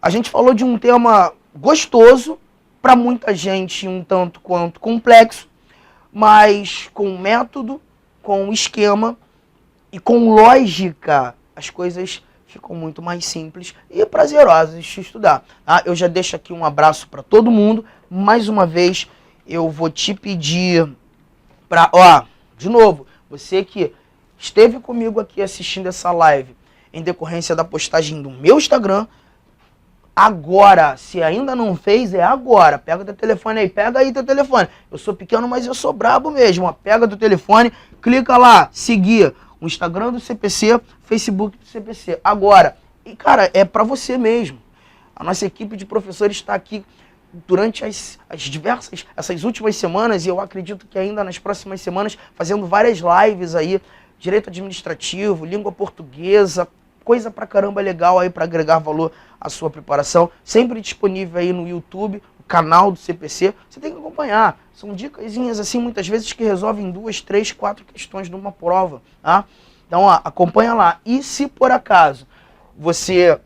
A gente falou de um tema gostoso, para muita gente um tanto quanto complexo, mas com método, com esquema e com lógica, as coisas ficam muito mais simples e prazerosas de estudar. Tá? Eu já deixo aqui um abraço para todo mundo. Mais uma vez, eu vou te pedir para, ó, de novo, você que esteve comigo aqui assistindo essa live em decorrência da postagem do meu Instagram, agora, se ainda não fez, é agora. Pega teu telefone aí, pega aí teu telefone. Eu sou pequeno, mas eu sou brabo mesmo. Ó. Pega teu telefone, clica lá, seguir o Instagram do CPC, Facebook do CPC. Agora, e cara, é pra você mesmo. A nossa equipe de professores está aqui durante essas últimas semanas, e eu acredito que ainda nas próximas semanas, fazendo várias lives aí, direito administrativo, língua portuguesa, coisa pra caramba legal aí para agregar valor à sua preparação. Sempre disponível aí no YouTube, o canal do CPC. Você tem que acompanhar. São dicasinhas assim, muitas vezes, que resolvem 2, 3, 4 questões de uma prova. Tá? Então, ó, acompanha lá. E se por acaso você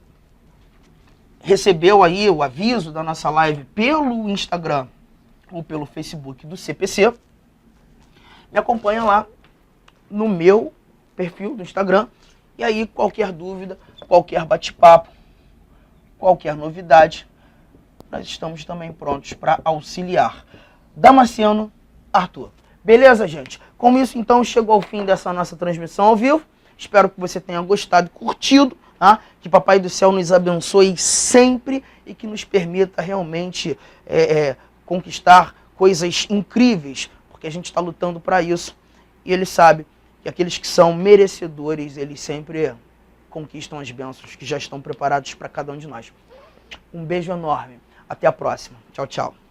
recebeu aí o aviso da nossa live pelo Instagram ou pelo Facebook do CPC, me acompanha lá no meu perfil do Instagram. E aí, qualquer dúvida, qualquer bate-papo, qualquer novidade, nós estamos também prontos para auxiliar. Damasceno Arthur. Beleza, gente? Com isso, então, chegou ao fim dessa nossa transmissão ao vivo. Espero que você tenha gostado e curtido. Tá? Que Papai do Céu nos abençoe sempre e que nos permita realmente conquistar coisas incríveis, porque a gente está lutando para isso. E Ele sabe que aqueles que são merecedores, eles sempre conquistam as bênçãos que já estão preparados para cada um de nós. Um beijo enorme. Até a próxima. Tchau, tchau.